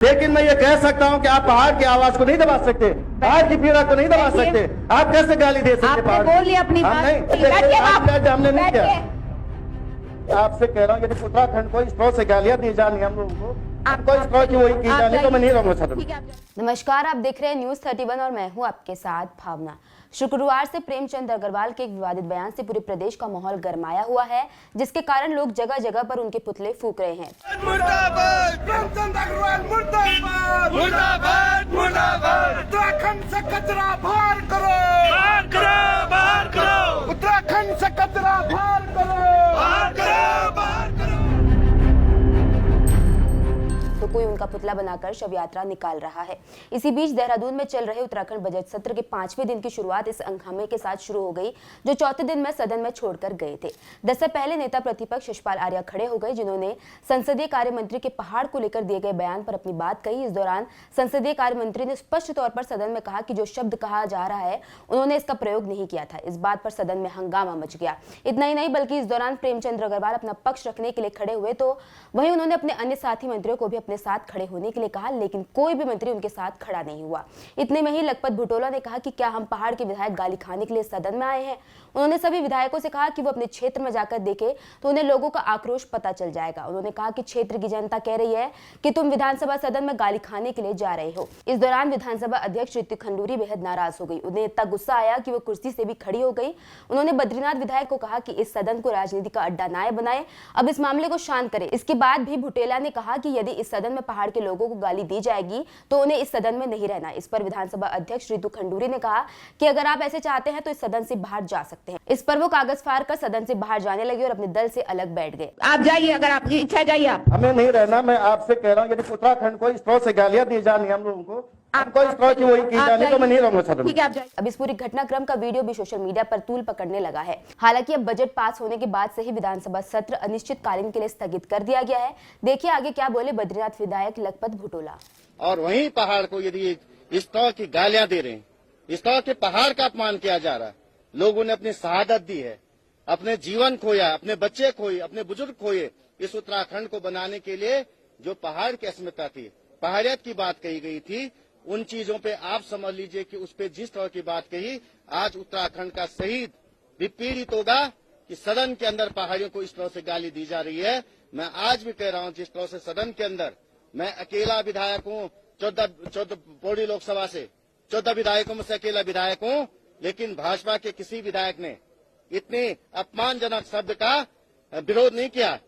लेकिन मैं ये कह सकता हूँ कि आप पहाड़ की आवाज को नहीं दबा सकते, पहाड़ की पीड़ा को नहीं दबा सकते। आप कैसे गाली दे सकते? आपने बोल लिया अपनी बात। हमने नहीं किया। आपसे कह रहा हूँ यदि उत्तराखंड को इस तरह से गालियां दी जानी हम लोगों को, आपको इस तरह की वही की जानी, तो मैं नहीं रहूंगा सदन। नमस्कार, आप देख रहे हैं न्यूज 31 और मैं हूं आपके साथ भावना। शुक्रवार से प्रेमचंद अग्रवाल के एक विवादित बयान से पूरे प्रदेश का माहौल गरमाया हुआ है, जिसके कारण लोग जगह जगह पर उनके पुतले फूंक रहे हैं। मुर्दाबाद प्रेमचंद अग्रवाल, मुर्दाबाद मुर्दाबाद मुर्दाबाद। उत्तराखंड से कचरा बाहर करो, बाहर करो, बाहर करो। उत्तराखंड से कचरा बाहर करो, बाहर करो, बाहर करो। तो कोई उनका पुतला बनाकर शव यात्रा निकाल रहा है। इसी बीच देहरादून में चल रहे उत्तराखंड बजट सत्र के 5वें दिन की शुरुआत इस हंगामे के साथ शुरू हो गई, जो चौथे दिन में सदन में छोड़कर गए थे। 10 से पहले नेता प्रतिपक्ष यशपाल आर्या खड़े हो गए, जिन्होंने संसदीय कार्य मंत्री के पहाड़ को लेकर दिए गए बयान पर अपनी बात कही। इस दौरान संसदीय कार्य मंत्री ने स्पष्ट तौर पर सदन में कहा कि जो शब्द कहा जा रहा है उन्होंने इसका प्रयोग नहीं किया था। इस बात पर सदन में हंगामा मच गया। इतना ही नहीं बल्कि इस दौरान प्रेमचंद अग्रवाल अपना पक्ष रखने के लिए खड़े हुए, तो वहीं उन्होंने अपने अन्य साथी मंत्रियों को भी अपने साथ खड़े होने के लिए कहा, लेकिन कोई भी मंत्री उनके साथ खड़ा नहीं हुआ। इतने में ही लखपत भुटोला ने कहा कि क्या हम पहाड़ के विधायक गाली खाने के लिए सदन में आए हैं? उन्होंने सभी विधायकों से कहा कि वो अपने क्षेत्र में जाकर देखें तो उन्हें लोगों का आक्रोश पता चल जाएगा। उन्होंने कहा कि क्षेत्र की जनता कह रही है कि तुम विधानसभा सदन में गाली खाने के लिए जा रहे हो। इस दौरान विधानसभा अध्यक्ष ऋतु खंडूरी बेहद नाराज हो गई। उन्हें इतना गुस्सा आया कि वो कुर्सी से भी खड़ी हो गई। उन्होंने बद्रीनाथ विधायक को कहा कि इस सदन को राजनीति का अड्डा ना बनाए, अब इस मामले को शांत करे। इसके बाद भी भुटेला ने कहा कि यदि इस सदन में पहाड़ के लोगों को गाली दी जाएगी तो उन्हें इस सदन में नहीं रहना। इस पर विधानसभा अध्यक्ष ऋतु खंडूरी ने कहा कि अगर आप ऐसे चाहते हैं तो इस सदन से बाहर जा सकते हैं। इस पर वो कागज फाड़ कर सदन से बाहर जाने लगे और अपने दल से अलग बैठ गए। आप जाइए, अगर आपकी इच्छा जाइए। आप हमें नहीं रहना। मैं आपसे कह रहा हूँ यदि उत्तराखंड को इस तरह से गालियां दी जानी हम लोगों को, आपको इस तरह की वही की जानी, तो मैं नहीं रहूंगा सदन। ठीक है, आप जाइए। अब इस पूरी घटनाक्रम का वीडियो भी सोशल मीडिया पर तूल पकड़ने लगा है। हालांकि अब बजट पास होने के बाद से ही विधानसभा सत्र अनिश्चितकालीन के लिए स्थगित कर दिया गया है। देखिए आगे क्या बोले बद्रीनाथ विधायक लखपत भुटोला। और वहीं पहाड़ को यदि इस तरह की गालियां दे रहे हैं, इस तरह के पहाड़ का अपमान किया जा रहा है, लोगों ने अपनी शहादत दी है, अपने जीवन खोया, अपने बच्चे खोए, अपने बुजुर्ग खोए, इस उत्तराखंड को बनाने के लिए जो पहाड़ की अस्मिता थी, पहाड़ियत की बात कही गई थी, उन चीजों पे आप समझ लीजिए कि उस पे जिस तरह की बात कही, आज उत्तराखंड का शहीद भी पीड़ित होगा कि सदन के अंदर पहाड़ियों को इस तरह से गाली दी जा रही है। मैं आज भी कह रहा हूं, जिस तरह से सदन के अंदर मैं अकेला विधायक हूं, 14 पौड़ी लोकसभा से 14 विधायकों में से अकेला विधायक हूं, लेकिन भाजपा के किसी विधायक ने इतने अपमानजनक शब्द का विरोध नहीं किया।